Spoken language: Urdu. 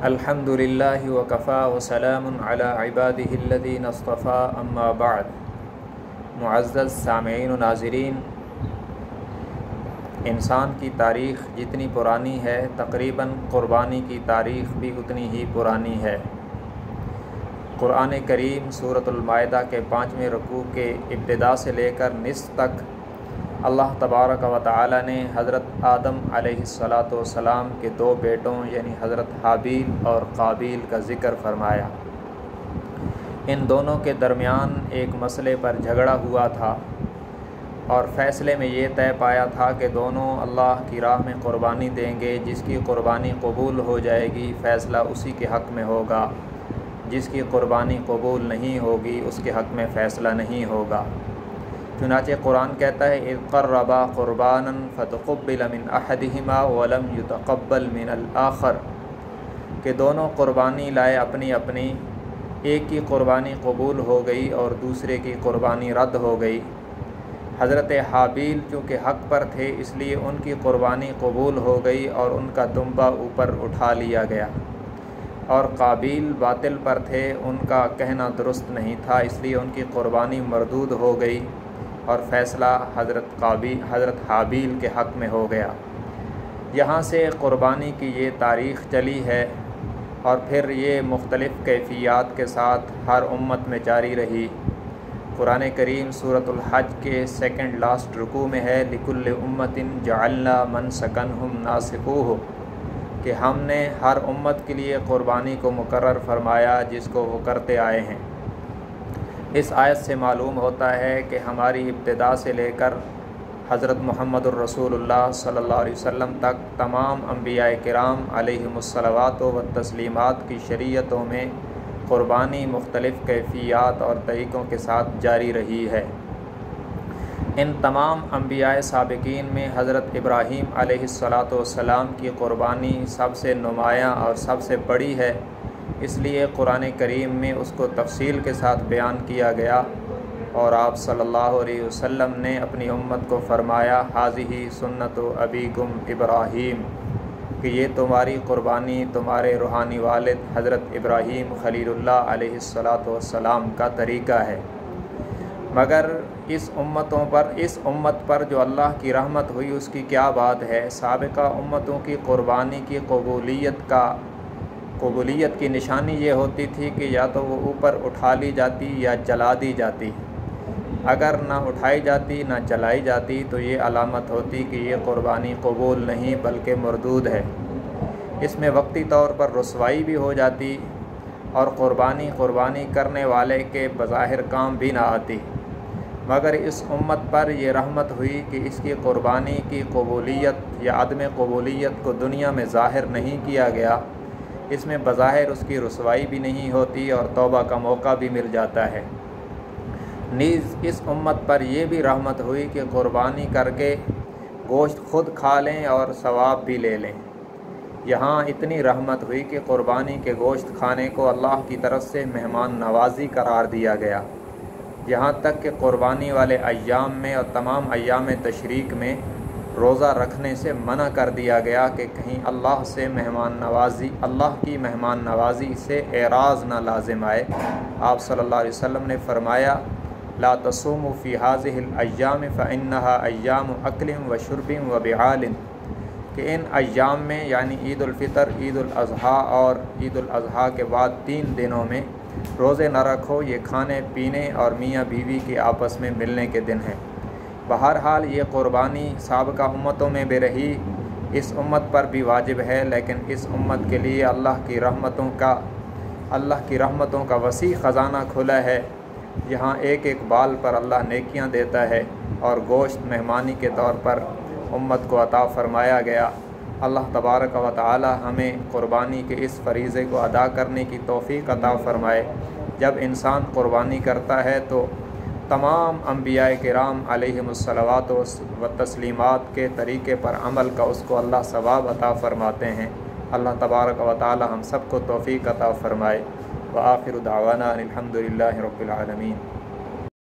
الحمدللہ وکفا وسلام علی عبادہ الذین اصطفیٰ اما بعد۔ معزز سامعین و ناظرین، انسان کی تاریخ جتنی پرانی ہے تقریباً قربانی کی تاریخ بھی اتنی ہی پرانی ہے۔ قرآن کریم سورۃ المائدہ کے 5ویں رکوع کے ابتدا سے لے کر نصف تک اللہ تبارک و تعالی نے حضرت آدم علیہ السلام کے 2 بیٹوں یعنی حضرت حابیل اور قابیل کا ذکر فرمایا۔ ان دونوں کے درمیان ایک مسئلے پر جھگڑا ہوا تھا اور فیصلے میں یہ طے پایا تھا کہ دونوں اللہ کی راہ میں قربانی دیں گے۔ جس کی قربانی قبول ہو جائے گی فیصلہ اسی کے حق میں ہوگا، جس کی قربانی قبول نہیں ہوگی اس کے حق میں فیصلہ نہیں ہوگا۔ چنانچہ قرآن کہتا ہے اذ قربا قربانا فتقبل من احدہما ولم یتقبل من الآخر، کہ دونوں قربانی لائے اپنی اپنی، ایک کی قربانی قبول ہو گئی اور دوسرے کی قربانی رد ہو گئی۔ حضرت حابیل چونکہ حق پر تھے اس لیے ان کی قربانی قبول ہو گئی اور ان کا دمبا اوپر اٹھا لیا گیا، اور قابیل باطل پر تھے، ان کا کہنا درست نہیں تھا اس لیے ان کی قربانی مردود ہو گئی اور فیصلہ حضرت حابیل کے حق میں ہو گیا۔ یہاں سے قربانی کی یہ تاریخ چلی ہے اور پھر یہ مختلف کیفیات کے ساتھ ہر امت میں جاری رہی۔ قرآن کریم سورۃ الحج کے 2 لاسٹ رکوع میں ہے لِكُلِّ أُمَّةٍ جَعَلْنَا مَنْسَكًا نَاسِكُوهُ، کہ ہم نے ہر امت کے لیے قربانی کو مقرر فرمایا جس کو وہ کرتے آئے ہیں۔ اس آیت سے معلوم ہوتا ہے کہ ہماری ابتدا سے لے کر حضرت محمد الرسول اللہ صلی اللہ علیہ وسلم تک تمام انبیاء کرام علیہم الصلوات و تسلیمات کی شریعتوں میں قربانی مختلف کیفیات اور طریقوں کے ساتھ جاری رہی ہے۔ ان تمام انبیاء سابقین میں حضرت ابراہیم علیہ السلام کی قربانی سب سے نمایاں اور سب سے بڑی ہے، اس لیے قرآن کریم میں اس کو تفصیل کے ساتھ بیان کیا گیا، اور آپ صلی اللہ علیہ وسلم نے اپنی امت کو فرمایا ھذہ سنت ابیکم ابراہیم، کہ یہ تمہاری قربانی تمہارے روحانی والد حضرت ابراہیم خلیل اللہ علیہ السلام کا طریقہ ہے۔ مگر اس امت پر جو اللہ کی رحمت ہوئی اس کی کیا بات ہے؟ سابقہ امتوں کی قربانی کی قبولیت کی نشانی یہ ہوتی تھی کہ یا تو وہ اوپر اٹھا لی جاتی یا جلا دی جاتی۔ اگر نہ اٹھائی جاتی نہ جلائی جاتی تو یہ علامت ہوتی کہ یہ قربانی قبول نہیں بلکہ مردود ہے۔ اس میں وقتی طور پر رسوائی بھی ہو جاتی اور قربانی کرنے والے کے بظاہر کام بھی نہ آتی۔ مگر اس امت پر یہ رحمت ہوئی کہ اس کی قربانی کی قبولیت یا عدم قبولیت کو دنیا میں ظاہر نہیں کیا گیا، اس میں بظاہر اس کی رسوائی بھی نہیں ہوتی اور توبہ کا موقع بھی مل جاتا ہے۔ نیز اس امت پر یہ بھی رحمت ہوئی کہ قربانی کر کے گوشت خود کھا لیں اور ثواب بھی لے لیں۔ یہاں اتنی رحمت ہوئی کہ قربانی کے گوشت کھانے کو اللہ کی طرف سے مہمان نوازی قرار دیا گیا، یہاں تک کہ قربانی والے ایام میں اور تمام ایام تشریق میں روزہ رکھنے سے منع کر دیا گیا کہ کہیں اللہ کی مہمان نوازی سے اعراض نہ لازم آئے۔ آپ صلی اللہ علیہ وسلم نے فرمایا لا تصوموا فی ھذہ الایام فانھا ایام اکل و شرب و بعال، کہ ان ایام میں یعنی عید الفطر، عید الاضحیٰ اور عید الاضحیٰ کے بعد 3 دنوں میں روزے نہ رکھو، یہ کھانے پینے اور میاں بیوی کے آپس میں ملنے کے دن ہیں۔ بہرحال یہ قربانی سابقہ امتوں میں بھی رہی، اس امت پر بھی واجب ہے، لیکن اس امت کے لیے اللہ کی رحمتوں کا وسیع خزانہ کھلا ہے۔ یہاں ایک ایک بال پر اللہ نیکیاں دیتا ہے اور گوشت مہمانی کے طور پر امت کو عطا فرمایا گیا۔ اللہ تبارک و تعالی ہمیں قربانی کے اس فریضے کو ادا کرنے کی توفیق عطا فرمائے۔ جب انسان قربانی کرتا ہے تو تمام انبیاء کرام علیہم الصلوات و تسلیمات کے طریقے پر عمل کا اس کو اللہ ثواب عطا فرماتے ہیں۔ اللہ تبارک و تعالی ہم سب کو توفیق عطا فرمائے۔ وآخر دعوانا الحمد للہ رب العالمین۔